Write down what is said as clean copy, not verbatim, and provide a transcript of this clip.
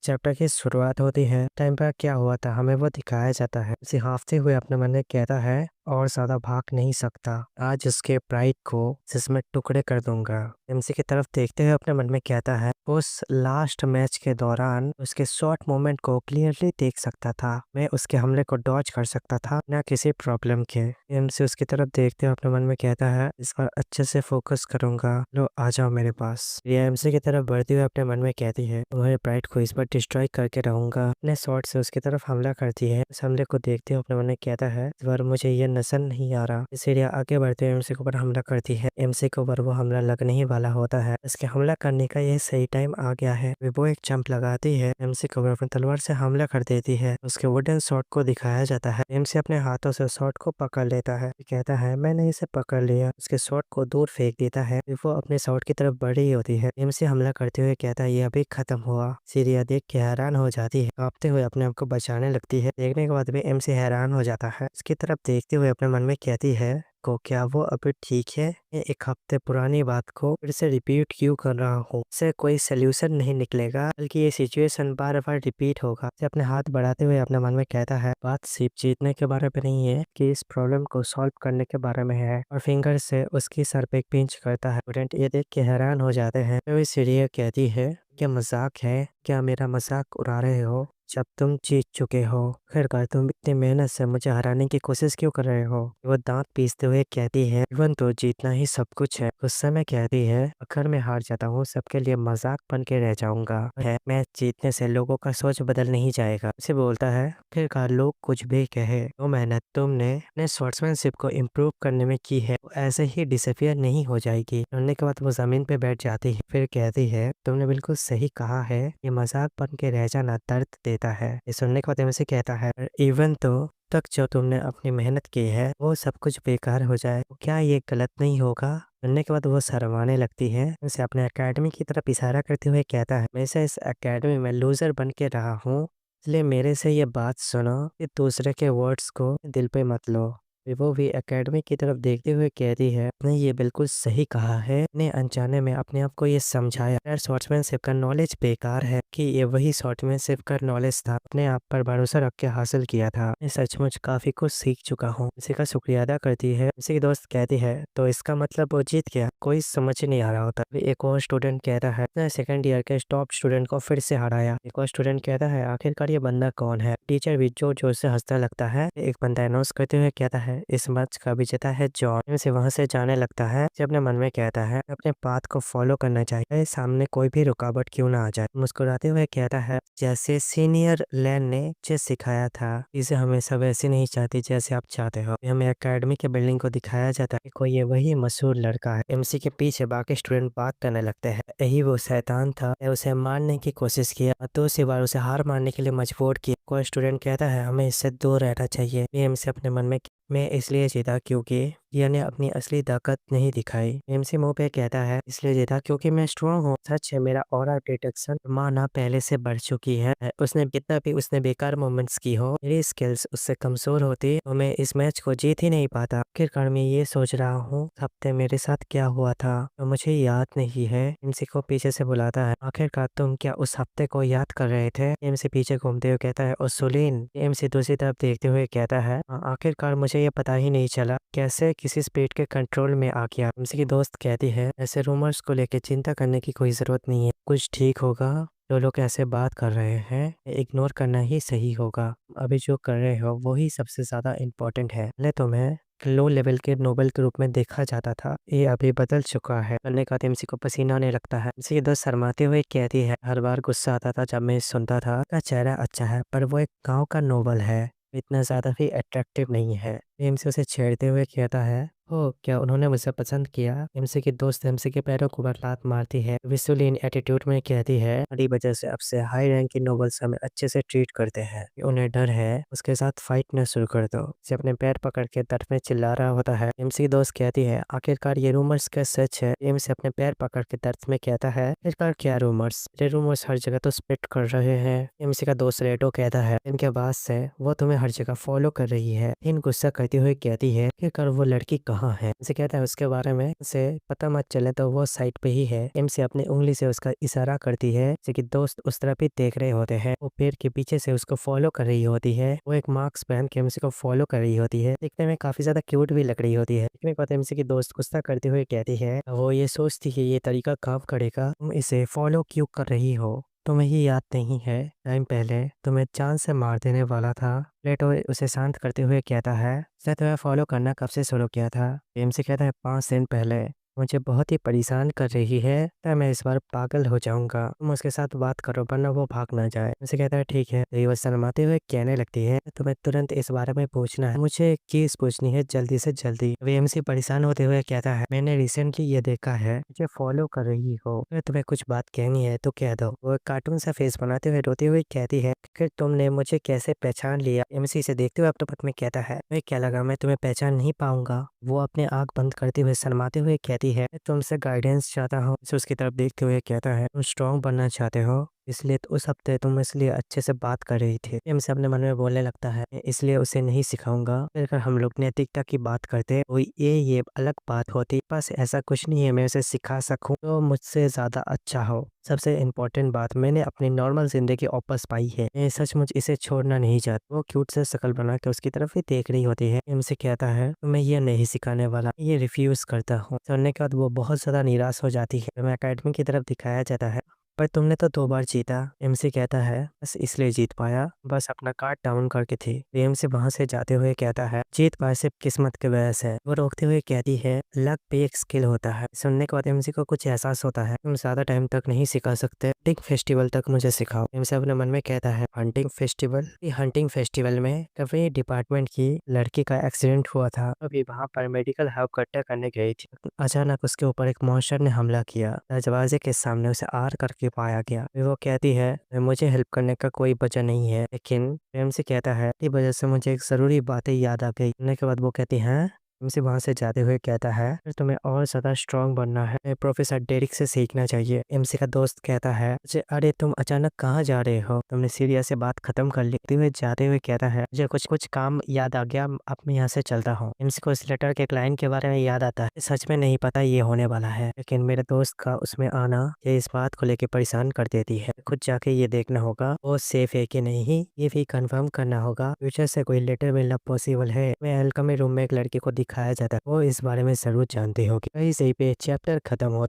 Chapter की शुरुआत होती है। टाइम पर क्या हुआ था हमें वो दिखाया जाता है। उसे हाँफते हुए अपने मन में कहता है और ज्यादा भाग नहीं सकता। आज उसके प्राइड को जिसमें टुकड़े कर दूंगा। एमसी की तरफ देखते हुए अपने मन में कहता है उस लास्ट मैच के दौरान उसके शॉर्ट मोमेंट को क्लियरली देख सकता था। मैं उसके हमले को डॉज कर सकता था ना किसी प्रॉब्लम के। एमसी उसकी तरफ देखते हुए अपने मन में कहता है इस बार अच्छे से फोकस करूंगा। लो आ जाओ मेरे पास। रिया एमसी की तरफ बढ़ते हुए अपने मन में कहती है तुम्हारे प्राइड को इस बार डिस्ट्रॉय करके रहूंगा। अपने शॉट से उसकी तरफ हमला करती है। उस हमले को देखते हुए अपने मन में कहता है इस बार मुझे ये नजर नहीं आ रहा। इसे रिया आगे बढ़ते हुए एमसी के ऊपर हमला करती है। एमसी के ऊपर वो हमला लगने ही वाला होता है। इसके हमला करने का ये सही टाइम आ गया है। वो एक जंप लगाती है। एमसी के ऊपर अपनी तलवार से हमला कर देती है। उसके वुडन शॉट को दिखाया जाता है। एमसी अपने हाथों से शॉट को पकड़ लेता है। कहता है मैंने इसे पकड़ लिया। उसके शॉट को दूर फेंक देता है। वो अपने शॉट की तरफ बढ़ रही होती है। एमसी हमला करते हुए कहता है ये अभी खत्म हुआ। सीरिया देख के हैरान हो जाती है। कांपते हुए अपने आप को बचाने लगती है। देखने के बाद भी एमसी हैरान हो जाता है। उसकी तरफ देखते हुए अपने मन में कहती है को क्या वो अभी ठीक है। मैं एक हफ्ते पुरानी बात को फिर से रिपीट क्यों कर रहा हूँ। इससे कोई सोल्यूशन नहीं निकलेगा बल्कि ये सिचुएशन बार बार रिपीट होगा। से अपने हाथ बढ़ाते हुए अपने मन में कहता है बात सिर्फ जीतने के बारे में नहीं है कि इस प्रॉब्लम को सॉल्व करने के बारे में है। और फिंगर से उसकी सर पे एक पिंच करता है। स्टूडेंट ये देख के हैरान हो जाते हैं। तो सीढ़िया कहती है क्या मजाक है। क्या मेरा मजाक उड़ा रहे हो जब तुम जीत चुके हो। आखिरकार तुम इतनी मेहनत से मुझे हराने की कोशिश क्यों कर रहे हो। वो दांत पीसते हुए कहती है इवन तो जीतना ही सब कुछ है। गुस्से में कहती है अगर मैं हार जाता हूँ सबके लिए मजाक बन के रह जाऊंगा। है मैच जीतने से लोगों का सोच बदल नहीं जाएगा। उसे बोलता है आखिरकार लोग कुछ भी कहे वो मेहनत तुमने अपने स्पोर्ट्समैनशिप को इम्प्रूव करने में की है वो ऐसे ही डिसअपियर नहीं हो जाएगी। सुनने के बाद वो जमीन पे बैठ जाती है। फिर कहती है तुमने बिल्कुल सही कहा है ये मजाक बन के रह जाना दर्द देता है। ये सुनने के बाद एमसी कहता है इवन तो तक जो तुमने अपनी मेहनत की है वो सब कुछ बेकार हो जाए क्या ये गलत नहीं होगा। सुनने के बाद वो शर्माने लगती है। उसे अपने एकेडमी की तरफ इशारा करते हुए कहता है मैं से इस एकेडमी में लूजर बन के रहा हूँ इसलिए मेरे से ये बात सुनो कि दूसरे के वर्ड्स को दिल पे मत लो। वो भी एकेडमी की तरफ देखते हुए कहती है ने ये बिल्कुल सही कहा है। ने अनजाने में अपने आप को ये समझाया शॉर्ट्समैनशिप का नॉलेज बेकार है कि ये वही शॉर्ट्समैनशिप का नॉलेज था अपने आप पर भरोसा रख के हासिल किया था। मैं सचमुच काफी कुछ सीख चुका हूँ। इसी का शुक्रिया अदा करती है। इसी की दोस्त कहती है तो इसका मतलब वो जीत गया। कोई समझ नहीं आ रहा होता। एक और स्टूडेंट कहता है सेकंड ईयर के टॉप स्टूडेंट को फिर से हराया। एक और स्टूडेंट कहता है आखिरकार ये बंदा कौन है। टीचर भी जोर जोर से हंसने लगता है। एक बंदा अनाउंस करते हुए कहता है इस मैच का विजेता है जॉन। से वहां से जाने लगता है। जब अपने मन में कहता है अपने पाथ को फॉलो करना चाहिए सामने कोई भी रुकावट क्यों ना आ जाए। मुस्कुराते हुए कहता है जैसे सीनियर लैन ने मुझे सिखाया था इसे हमेशा वैसे नहीं चाहती जैसे आप चाहते हो। हमें एकेडमी के बिल्डिंग को दिखाया जाता है कोई ये वही मशहूर लड़का है। एमसी के पीछे बाकी स्टूडेंट बात करने लगते हैं यही वो शैतान था उसे मारने की कोशिश किया तो उसी बार उसे हार मारने के लिए मजबूर किया। कोई स्टूडेंट कहता है हमें इससे दूर रहना चाहिए। एमसी अपने मन में मैं इसलिए जीता क्योंकि रिया ने अपनी असली ताकत नहीं दिखाई। एमसी मुंह पे कहता है इसलिए जीता क्योंकि मैं स्ट्रॉन्ग हूँ। सच है मेरा ऑरा डिटेक्शन माना पहले से बढ़ चुकी है। उसने कितना भी उसने बेकार मोमेंट्स की हो मेरी स्किल्स उससे कमजोर होती तो मैं इस मैच को जीत ही नहीं पाता। आखिरकार मैं ये सोच रहा हूँ हफ्ते मेरे साथ क्या हुआ था तो मुझे याद नहीं है। एमसी को पीछे से बुलाता है आखिरकार तुम क्या उस हफ्ते को याद कर रहे थे। एमसी पीछे घूमते हुए कहता है ओसुलिन। एमसी दूसरी तरफ देखते हुए कहता है आखिरकार मुझे ये पता ही नहीं चला कैसे किसी स्पीड के कंट्रोल में आ गया। एमसी की दोस्त कहती है ऐसे रूमर्स को लेकर चिंता करने की कोई जरूरत नहीं है कुछ ठीक होगा। जो लोग ऐसे बात कर रहे हैं इग्नोर करना ही सही होगा। अभी जो कर रहे हो वही सबसे ज्यादा इम्पोर्टेंट है। पहले तुम्हें लो लेवल के नोबल के रूप में देखा जाता था ये अभी बदल चुका है। करने का एमसी को पसीना आने लगता है। एमसी की दोस्त शर्माते हुए कहती है हर बार गुस्सा आता था जब मैं सुनता था का चेहरा अच्छा है पर वो एक गाँव का नोबल है इतना ज्यादा भी अट्रैक्टिव नहीं है। एमसी उसे छेड़ते हुए कहता है ओ क्या उन्होंने मुझे पसंद किया। एमसी की दोस्त एमसी के पैरों को लात मारती है। विसुलिन एटीट्यूड में कहती है बड़ी वजह से अब से हाई रैंक की नोबल्स हमें अच्छे से ट्रीट करते हैं उन्हें डर है उसके साथ फाइट न शुरू कर दो। उसे अपने पैर पकड़ के दर्द में चिल्ला रहा होता है। एमसी की दोस्त कहती है आखिरकार ये रूमर्स क्या सच है। एमसी अपने पैर पकड़ के दर्द में कहता है आखिरकार क्या रूमर्स। ये रूमर्स हर जगह तो स्प्रेड कर रहे हैं। एमसी का दोस्त रेडो कहता है इनके बाद से वो तुम्हें हर जगह फॉलो कर रही है। इन गुस्सा करते हुए कहती है आखिरकार वो लड़की कहाँ है। एमसी कहता है उसके बारे में उसे पता मत चले तो वो साइड पे ही है। एमसी अपनी उंगली से उसका इशारा करती है जैसे कि दोस्त उस तरफ ही देख रहे होते हैं। वो पेड़ के पीछे से उसको फॉलो कर रही होती है। वो एक मास्क पहन के एमसी को फॉलो कर रही होती है। दिखने में काफी ज्यादा क्यूट भी लग रही होती है। दिखने के बाद एमसी की दोस्त गुस्सा करते हुए कहती है, वो ये सोचती है ये तरीका काम करेगा, तुम इसे फॉलो क्यों कर रही हो। तुम्हें ये याद नहीं है टाइम पहले तुम्हें जान से मार देने वाला था। प्लेटो उसे शांत करते हुए कहता है, मैं तुम्हें फॉलो करना कब से शुरू किया था। एमसी कहता है 5 दिन पहले। मुझे बहुत ही परेशान कर रही है, तो मैं इस बार पागल हो जाऊंगा। तुम उसके साथ बात करो वरना वो भाग ना जाए। उसे कहता है ठीक है। तो वो शर्माते हुए कहने लगती है, तुम्हें तुरंत इस बारे में पूछना है, मुझे एक चीज पूछनी है जल्दी से जल्दी। एमसी परेशान होते हुए कहता है, मैंने रिसेंटली ये देखा है मुझे फॉलो कर रही हो, अगर तुम्हें कुछ बात कहनी है तो कह दो। वो कार्टून सा फेस बनाते हुए रोती हुई कहती है, कि तुमने मुझे कैसे पहचान लिया। एमसी से देखते हुए अपने पद में कहता है, मैं क्या लगा मैं तुम्हें पहचान नहीं पाऊंगा। वो अपने आंख बंद करते हुए शर्माते हुए कहती है, तुमसे गाइडेंस चाहता हूँ। उसे उसकी तरफ देखते हुए कहता है, तुम स्ट्रॉन्ग बनना चाहते हो, इसलिए तो उस हफ्ते तुम इसलिए अच्छे से बात कर रही थी। एमसी अपने मन में बोलने लगता है, इसलिए उसे नहीं सिखाऊंगा। अगर हम लोग नैतिकता की बात करते तो ये अलग बात होती। बस ऐसा कुछ नहीं है मैं उसे सिखा सकूं तो मुझसे ज्यादा अच्छा हो। सबसे इम्पोर्टेंट बात, मैंने अपनी नॉर्मल जिंदगी वापस पाई है। मैं सचमुच इसे छोड़ना नहीं चाहता। वो क्यूट से शक्ल बना के उसकी तरफ ही देख रही होती है। एमसी कहता है, तो मैं ये नहीं सिखाने वाला, ये रिफ्यूज करता हूँ। सुनने के बाद वो बहुत ज्यादा निराश हो जाती है। मैं अकेडमी की तरफ दिखाया जाता है, पर तुमने तो 2 बार जीता। एमसी कहता है, बस इसलिए जीत पाया, बस अपना कार्ड डाउन करके थी। एमसी वहां से जाते हुए कहता है, जीत पाए सिर्फ किस्मत की वजह से। वो रोकते हुए कहती है, लक भी एक स्किल होता है। सुनने के बाद एमसी को कुछ एहसास होता है, तुम ज्यादा टाइम तक नहीं सिखा सकते, हंटिंग फेस्टिवल तक मुझे सिखाओ। एमसी अपने मन में कहता है, हंटिंग फेस्टिवल। हंटिंग फेस्टिवल में कभी डिपार्टमेंट की लड़की का एक्सीडेंट हुआ था, अभी वहां पर मेडिकल हेल्प इकट्ठा करने गई थी। अचानक उसके ऊपर एक मॉन्स्टर ने हमला किया। दरवाजे के सामने उसे आर करके पाया गया। फिर वो कहती है, मुझे हेल्प करने का कोई वजह नहीं है, लेकिन प्रेम से कहता है, इस वजह से मुझे एक जरूरी बातें याद आ गई। सुनने के बाद वो कहती है, एमसी वहां से जाते हुए कहता है, फिर तुम्हें और ज्यादा स्ट्रांग बनना है, प्रोफेसर डेरिक से सीखना चाहिए। एमसी का दोस्त कहता है, अरे तुम अचानक कहाँ जा रहे हो, तुमने सीरिया से बात खत्म कर ली। हुए जाते हुए कहता है, मुझे कुछ कुछ काम याद आ गया, अब मैं यहाँ से चलता हूँ। एमसी को इस लेटर के क्लाइंट के बारे में याद आता है। सच में नहीं पता ये होने वाला है, लेकिन मेरे दोस्त का उसमें आना ये इस बात को लेकर परेशान कर देती है। खुद जाके ये देखना होगा वो सेफ है कि नहीं, ये भी कंफर्म करना होगा। फ्यूचर से कोई लेटर मिलना पॉसिबल है। मैं एल्केमी रूम में एक लड़की को दिखाया जाता है, वो इस बारे में जरूर जानती होगी। वही सही पे चैप्टर खत्म होता।